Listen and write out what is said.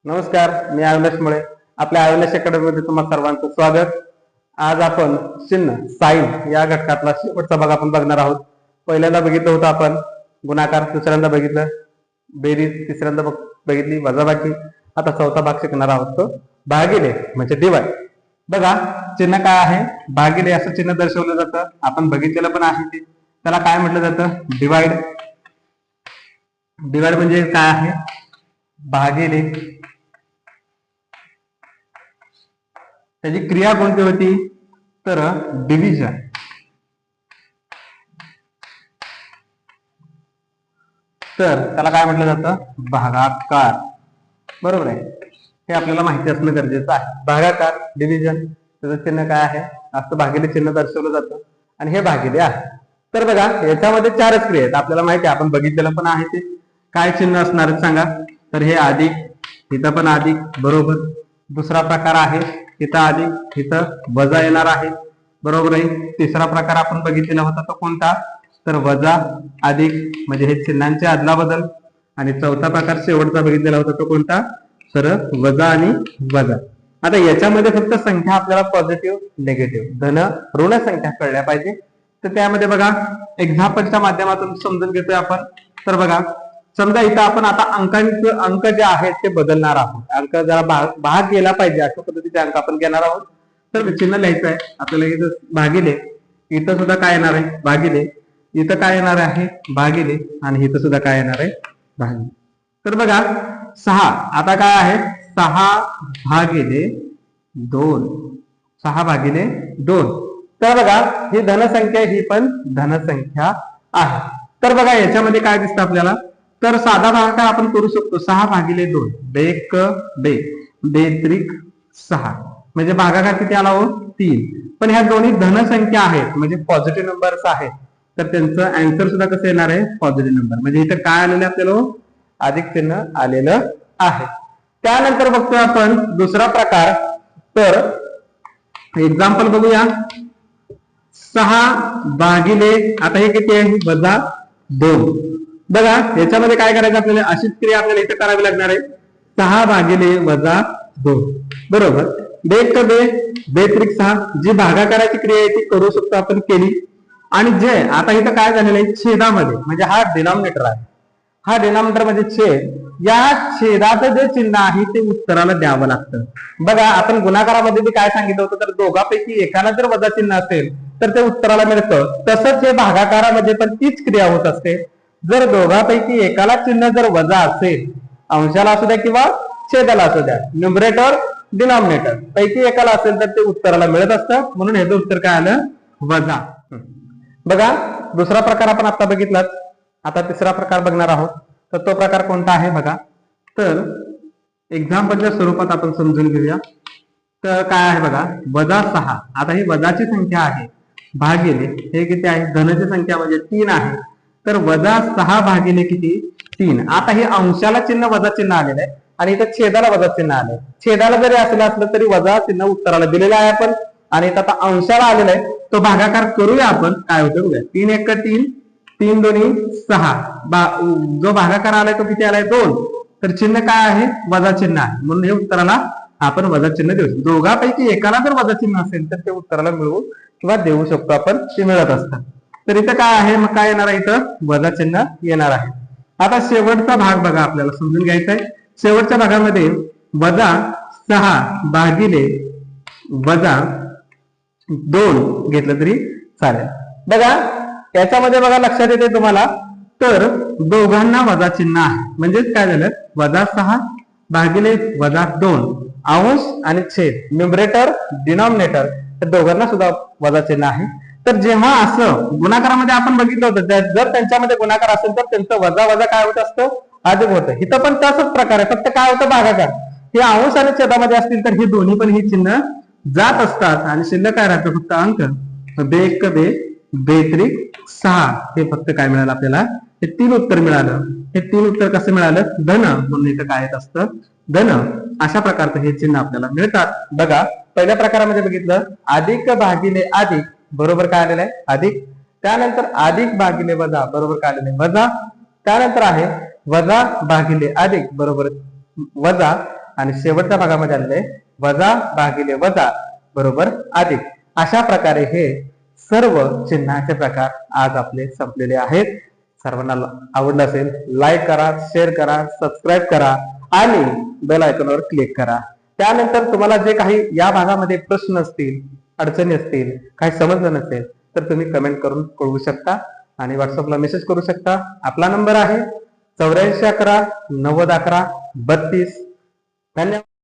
नमस्कार, मी अविनाश मुळे. आपल्या अविनाश अकॅडमीमध्ये तुम्हा सर्वांचं स्वागत. आज आपण चिन्ह साइन या घटकातला शेवटचा भाग आपण बघणार आहोत. पहिल्यांदा बघितलं होतं आपण गुणाकार, दुसऱ्यांदा बघितलं बेरीज, तिसऱ्यांदा बघितली वजाबाकी. आता चौथा भाग शिकणार आहोत तो भागिले म्हणजे डिवाइड. बघा चिन्ह काय आहे, भागिले असं चिन्ह दर्शवलं जातं. आपण बघितलेलं पण आहे ते. त्याला काय म्हटलं जातं, डिवाइड. डिवाइड म्हणजे काय आहे, भागिले. त्याची क्रिया कोणती होती तर डिव्हिजन. तर त्याला काय म्हटलं जातं, भागाकार. बरोबर आहे, हे आपल्याला माहिती असणं गरजेचं आहे. भागाकार, डिव्हिजन, त्याचं चिन्ह काय आहे, असं भागिले चिन्ह दर्शवलं जातं आणि हे भागिले आहे. तर बघा याच्यामध्ये चारच क्रिया आहेत, आपल्याला माहिती आहे, आपण बघितलेलं पण आहे ते. काय चिन्ह असणार सांगा, तर हे अधिक, इथं पण अधिक. बरोबर. दुसरा प्रकार आहे इथं अधिक, इथं वजा येणार आहे. बरोबर आहे. तिसरा प्रकार आपण बघितलेला होता तो कोणता, तर वजा अधिक, म्हणजे हे चिन्हांचे अदला बदल. आणि चौथा प्रकार शेवटचा बघितलेला होता तो कोणता, तर वजा आणि वजा. आता याच्यामध्ये फक्त संख्या आपल्याला पॉझिटिव्ह, निगेटिव्ह, धन ऋण संख्या कळल्या पाहिजे. तर त्यामध्ये बघा एक्झाम्पलच्या माध्यमातून समजून घेतोय आपण. तर बघा समजा इथं आपण आता अंक जे आहेत ते बदलणार आहोत. अंक जरा भाग गेला पाहिजे अशा पद्धतीचे अंक आपण घेणार आहोत. तर चिन्ह लिहायचं आहे आपल्याला. इथं भागिले, इथं सुद्धा काय येणार आहे भागिले, इथं काय येणार आहे भागिले, आणि इथं सुद्धा काय येणार आहे भागिले. तर बघा 6, आता काय आहे 6/2, 6/2. तर बघा ही धनसंख्या, ही पण धनसंख्या आहे. तर बघा याच्यामध्ये काय दिसतं आपल्याला, तर साधा भागाकार आपण करू शकतो. 6/2, बेक बे, बेत्रिक 6, म्हणजे भागाकार किती आला हो, 3. पण ह्या दोन्ही धनसंख्या आहेत, म्हणजे पॉझिटिव्ह नंबर्स आहेत. तर त्यांचं आन्सर सुद्धा कसं येणार आहे, पॉझिटिव्ह नंबर. म्हणजे इथं काय आलेलं आपल्याला, अधिक चिन्ह आलेलं आहे. त्यानंतर बघतोय आपण दुसरा प्रकार. तर एक्झाम्पल बघूया. 6/, आता हे किती आहे, -2. बघा याच्यामध्ये काय करायचं आपल्याला, अशीच क्रिया आपल्याला इथे करावी लागणार आहे. 6/-2. बरोबर. बेक बे, बेत्रिक 6, जी भागाकाराची क्रिया आहे ती करू शकतो आपण, केली. आणि जे आता इथं काय झालेलं आहे, छेदामध्ये, म्हणजे हा डिनॉमिनेटर आहे. हा डिनॉमिनेटर म्हणजे छेद, या छेदाचं जे चिन्ह आहे ते उत्तराला द्यावं लागतं. बघा आपण गुणाकारामध्ये बी काय सांगितलं होतं, तर दोघांपैकी एकाला जर वजा चिन्ह असेल तर ते उत्तराला मिळतं. तसंच हे भागाकारामध्ये पण तीच क्रिया होत असते. जर दोघांपैकी एकाला चिन्ह जर वजा असेल, अंशाला असू द्या किंवा छेदाला असू द्या, न्यूमरेटर डिनॉमिनेटर पैकी एकाला असेल तर ते उत्तराला मिळत असतं. म्हणून ह्याचं उत्तर काय आलं, वजा. बघा दुसरा प्रकार आपण आता बघितलाच. आता तिसरा प्रकार बघणार आहोत. तर तो प्रकार कोणता आहे बघा. तर एक्झाम्पलच्या स्वरूपात आपण समजून घेऊया. तर काय आहे बघा, -6. आता ही वजाची संख्या आहे, भागिले हे किती आहे, धनाची संख्या म्हणजे 3 आहे. तर -6 भागिले किती, 3. आता हे अंशाला चिन्ह वजा चिन्ह आलेलं आहे आणि इथं छेदाला वजा चिन्ह आलंय. छेदाला जरी असलं तरी वजा चिन्ह उत्तराला दिलेलं आहे आपण. आणि इथं आता अंशाला आलेला आहे, तो भागाकार करूया आपण. काय होतं बघूया. 3 1 3, 3 2 6. जो भागाकार आलाय तो किती आलाय, 2. तर चिन्ह काय आहे, वजा चिन्ह आहे. म्हणून हे उत्तराला आपण वजा चिन्ह देऊ. दोघांपैकी एकाला जर वजा चिन्ह असेल तर ते उत्तराला मिळवू किंवा देऊ शकतो आपण, ते मिळत असतात. तर इथं काय आहे, मग काय येणार आहे, इथं वजा चिन्ह येणार आहे. आता शेवटचा भाग बघा आपल्याला समजून घ्यायचा आहे. शेवटच्या भागामध्ये -6 भागिले -2 घेतलं तरी चालेल. बघा याच्यामध्ये बघा लक्षात येते तुम्हाला, तर दोघांना वजा चिन्ह आहे. म्हणजेच काय झालं, -6 भागिले -2, अंश आणि छेद, न्यूमरेटर डिनॉमिनेटर, त्या दोघांना सुद्धा वजा चिन्ह आहे. तर जेव्हा असं गुणाकारामध्ये आपण बघितलं होतं, जर त्यांच्यामध्ये गुणाकार असेल तर त्यांचं वजा वजा काय होत असतं, अधिक होतं. इथं पण तसंच प्रकार आहे, फक्त काय होतं, भागाकार. हे अंश आणि छेदामध्ये असतील तर हे दोन्ही पण ही चिन्ह जात असतात आणि शिल्लक काय राहतं, फक्त अंक. बेक बे, बेत्रिक 6. हे फक्त काय मिळालं आपल्याला, हे 3 उत्तर मिळालं. हे 3 उत्तर कसं मिळालं, धन. म्हणून इथं काय येत असतं, धन. अशा प्रकारचं हे चिन्ह आपल्याला मिळतात. बघा पहिल्या प्रकारामध्ये बघितलं, अधिक भागिले अधिक बरोबर काय आलेलं आहे, अधिक. त्यानंतर अधिक भागिले वजा बरोबर काय आलेलं आहे, वजा. त्यानंतर आहे वजा भागिले अधिक बरोबर वजा. आणि शेवटच्या भागामध्ये आलेले वजा भागिले वजा बरोबर अधिक. अशा प्रकारे हे सर्व चिन्हाचे प्रकार आज आपले संपलेले आहेत. सर्वांना आवडलं असेल लाईक करा, शेअर करा, सबस्क्राईब करा आणि बेल आयकॉनवर क्लिक करा. त्यानंतर तुम्हाला जे काही या भागामध्ये प्रश्न असतील, अडचणी असतील, काही समजलं नसेल तर तुम्ही कमेंट करून कळवू शकता आणि व्हॉट्सअपला मेसेज करू शकता. आपला नंबर आहे 84 11 90 11 32. धन्यवाद.